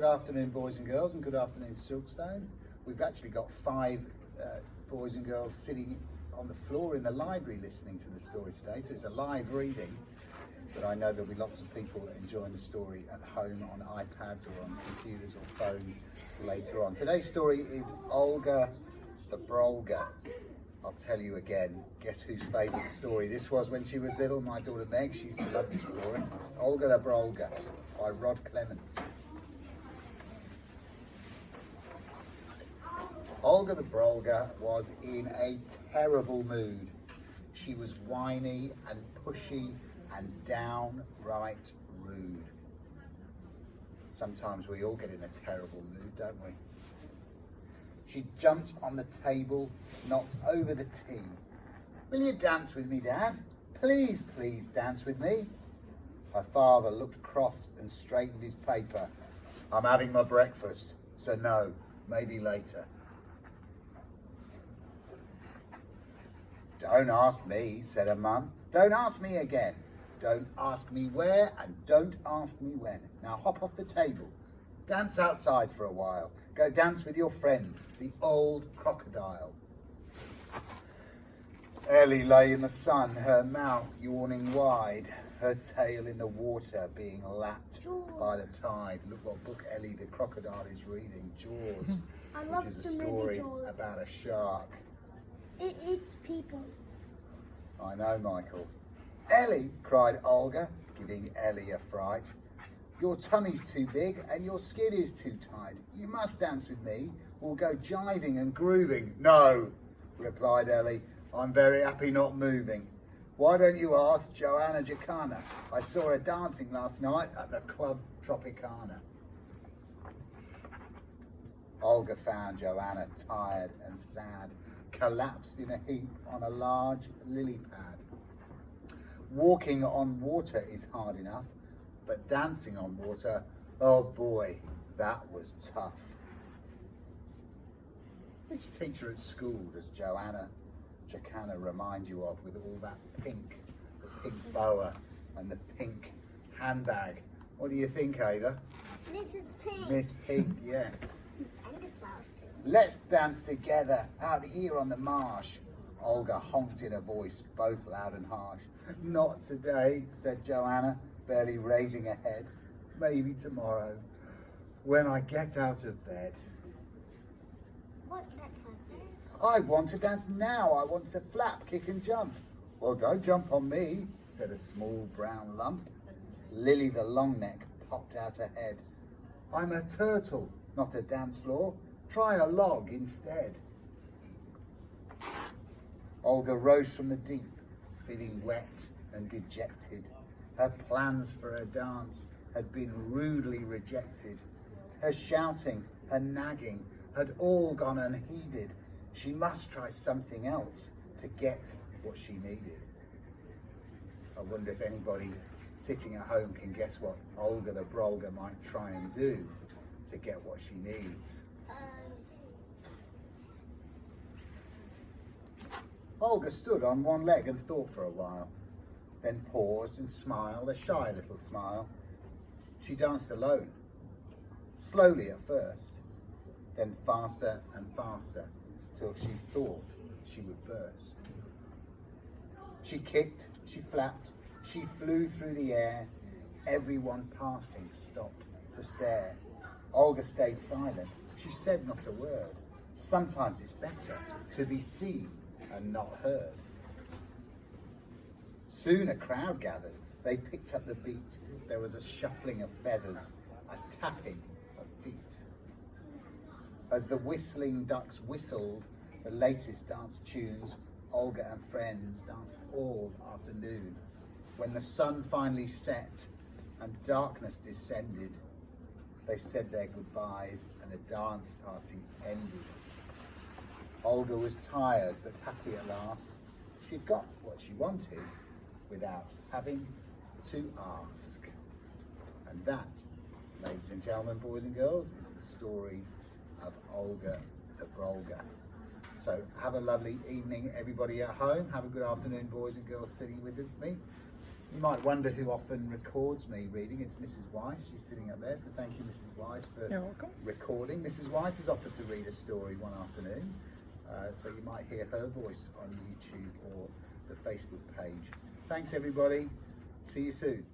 afternoon, boys and girls, and good afternoon, Silkstone. We've actually got 5 boys and girls sitting on the floor in the library listening to the story today, so it's a live reading. But I know there'll be lots of people enjoying the story at home on iPads or on computers or phones later on. Today's story is Olga the Brolga. I'll tell you again, guess whose favourite story this was when she was little? My daughter Meg, she used to love this story. Olga the Brolga by Rod Clement. Olga the Brolga was in a terrible mood. She was whiny and pushy and downright rude. Sometimes we all get in a terrible mood, don't we? She jumped on the table, knocked over the tea. "Will you dance with me, Dad? Please, please dance with me." Her father looked cross and straightened his paper. "I'm having my breakfast, so no, maybe later." "Don't ask me," said her mum. "Don't ask me again. Don't ask me where and don't ask me when. Now hop off the table. Dance outside for a while. Go dance with your friend, the old crocodile." Ellie lay in the sun, her mouth yawning wide, her tail in the water being lapped by the tide. Look what book Ellie the crocodile is reading, Jaws, which is a story about a shark. It eats people. I know, Michael. "Ellie," cried Olga, giving Ellie a fright. "Your tummy's too big and your skin is too tight. You must dance with me. We'll go jiving and grooving." "No," replied Ellie. "I'm very happy not moving. Why don't you ask Joanna Jacana? I saw her dancing last night at the Club Tropicana." Olga found Joanna tired and sad, collapsed in a heap on a large lily pad. Walking on water is hard enough, but dancing on water, oh boy, that was tough. Which teacher at school does Joanna Jacana remind you of, with all that pink, the pink boa and the pink handbag? What do you think, Ava? Mrs. Pink. Miss Pink, yes. And the flowers. "Let's dance together out here on the marsh," Olga honked in a voice both loud and harsh. "Not today," said Joanna, barely raising her head. "Maybe tomorrow, when I get out of bed." What? That's happening. "I want to dance now. I want to flap, kick and jump." "Well, don't jump on me," said a small brown lump. Lily the Longneck popped out her head. "I'm a turtle, not a dance floor. Try a log instead." Olga rose from the deep, feeling wet and dejected. Her plans for her dance had been rudely rejected. Her shouting, her nagging had all gone unheeded. She must try something else to get what she needed. I wonder if anybody sitting at home can guess what Olga the Brolga might try and do to get what she needs. Olga stood on one leg and thought for a while, then paused and smiled, a shy little smile. She danced alone, slowly at first, then faster and faster, till she thought she would burst. She kicked, she flapped, she flew through the air. Everyone passing stopped to stare. Olga stayed silent. She said not a word. Sometimes it's better to be seen and not heard. Soon a crowd gathered. They picked up the beat. There was a shuffling of feathers, a tapping of feet. As the whistling ducks whistled the latest dance tunes, Olga and friends danced all afternoon. When the sun finally set and darkness descended, they said their goodbyes and the dance party ended. Olga was tired but happy at last. She'd got what she wanted without having to ask. And that, ladies and gentlemen, boys and girls, is the story of Olga the Brolga. So have a lovely evening, everybody at home. Have a good afternoon, boys and girls sitting with me. You might wonder who often records me reading. It's Mrs. Weiss. She's sitting up there, so thank you, Mrs. Weiss, for You're welcome. recording. Mrs. Weiss has offered to read a story one afternoon, so you might hear her voice on YouTube or the Facebook page. Thanks, everybody. See you soon.